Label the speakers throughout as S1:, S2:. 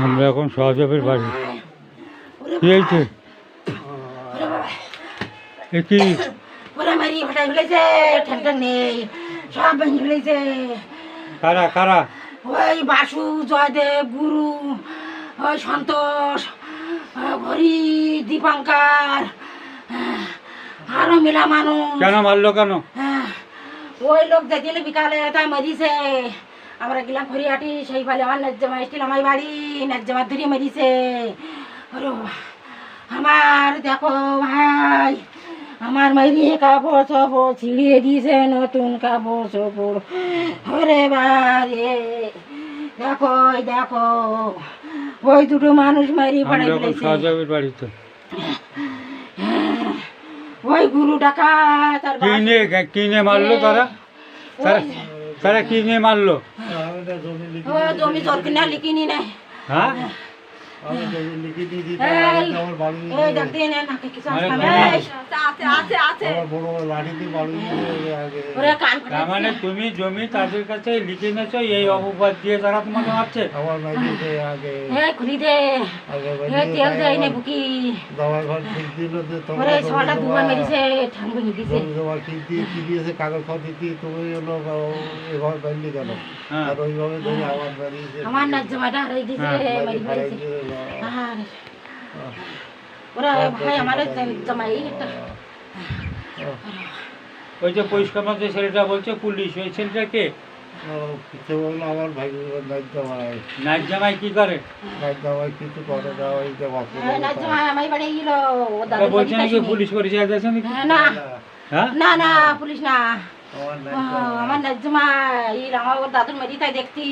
S1: আমরা এখন সহজবের বাড়ি। কি হয়েছে? এ কি?
S2: ওরা মারি হঠাৎ ফেলেছে, ঠ্যাংটা নেই, সব ভেঙে ফেলেছে।
S1: কারা কারা?
S2: ওই বাসু, জয়দেব, গুরু, ওই সন্তোষ, হরি, দীপাঙ্কার, আরো মেলা মানুষ।
S1: কেন মারলো কেন?
S2: ওই লোক দেখলে বিকালে তাই মরিছে। আমরা গেলাম খড়িয়াটি, সেই ফালে আমার ন্যায্যমা এসেছিল আমার বাড়ি, ন্যায্যমা ধরিয়ে মরিছে। ওরে বাবা, আমার দেখো ভাই, আমার মাইরি কাপড় চোপড় ছিঁড়িয়ে দিয়েছে, নতুন কাপড় চোপড়। ওরে বারে দেখো, দেখো ওই দুটো মানুষ মারি পড়াই দিয়েছে।
S1: সহজবের বাড়িতে
S2: ওই গুরু ডাকাত আর
S1: কিনে মারলো তারা? তারা কি নিয়ে মারলো?
S2: জমি তোর কিনা লিখিনি নাই।
S1: হ্যাঁ, মানে তুমি জমি তাদের কাছে লিখে নেছো, এই অপবাদ দিয়ে তারা তোমাকে মারছে।
S2: আমার ন্যায্যমাটা হারাই দিছে, ওরা ভাই আমার জামাই একটা।
S1: ওই যে পরিষ্কার মধ্যে ছেলেটা বলছে পুলিশ, ওই ছেলেটা কে?
S3: আমার ভাই
S1: নাইট জামাই কি করে?
S3: কিছু করে না, ওই যে
S1: বলছে নাকি পুলিশ পরিচয় দিয়েছে নাকি?
S2: না
S1: হ্যাঁ,
S2: না না পুলিশ না, আমার ন্যায্যমাই আমার দাদুর মেরি তাই দেখতি।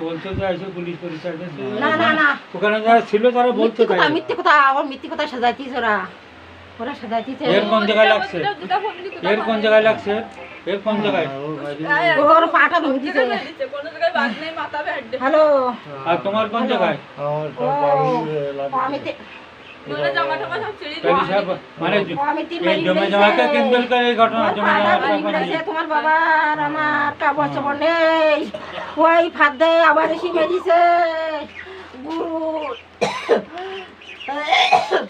S1: বলছো যে এসে পুলিশ পরিচয় দিয়েছে।
S2: না না না,
S1: ওখানে যারা ছিল তারা বলছে
S2: মিথ্যে কথা, আমার মিথ্যে কথা সাজাইতিস ওরা, ওরা সাজাইতিস।
S1: এর কোন জায়গায় লাগছে? এর কোন জায়গায় লাগছে? এর কোন জায়গায়?
S2: ওর পাটা ভেঙে দিছে। হ্যালো,
S1: আর তোমার কোন জায়গায়? মানে জমে জমাকে কেন্দ্র করে এই ঘটনা।
S2: তোমার বাবার আমার কাপড় চোপড় নেই, ওই ফাঁদ দেয় আবার এসে মেরেছে গুরু।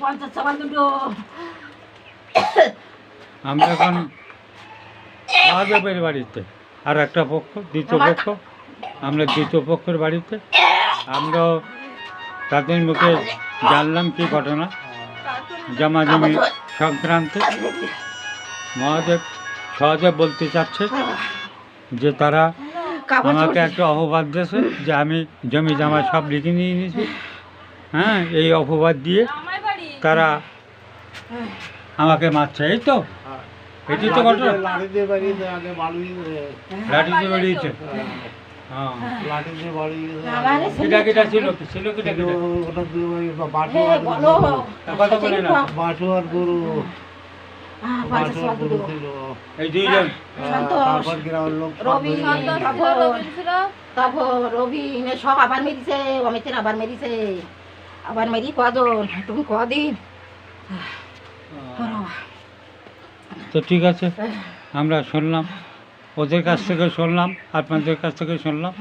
S2: 50 সাবান দুটো।
S1: আমরা এখন সহজবের বাড়িতে, আর একটা পক্ষ দ্বিতীয় পক্ষ, আমরা দ্বিতীয় পক্ষের বাড়িতে। আমরাও তাদের মুখে জানলাম কি ঘটনা জমাজমি সংক্রান্তে। মহাদেব সহজে বলতে চাচ্ছে যে তারা আমাকে একটা অপবাদ দিয়েছে যে আমি জমি জমা সব লিখে নিয়ে নিয়েছি। হ্যাঁ, এই অপবাদ দিয়ে তারা আমাকে মারছে। এই তো, এটি তো ঘটনা। লাঠি দিয়ে বেরিয়েছে।
S2: রবি সব আবার মেরিছে, অমিতের আবার মেরিছে, আবার মেরি কদিন তুমি কদিন।
S1: তো ঠিক আছে, আমরা শুনলাম, ওদের কাছ থেকে শুনলাম, আপনাদের কাছ থেকে শুনলাম।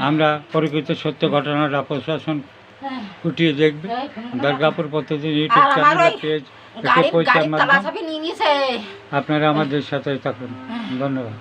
S1: আমরা প্রকৃত সত্য ঘটনাটা প্রশাসন ফুটিয়ে দেখবে। দুর্গাপুর প্রতিদিন ইউটিউব চ্যানেল পেজ আপনারা আমাদের সাথে থাকুন। ধন্যবাদ।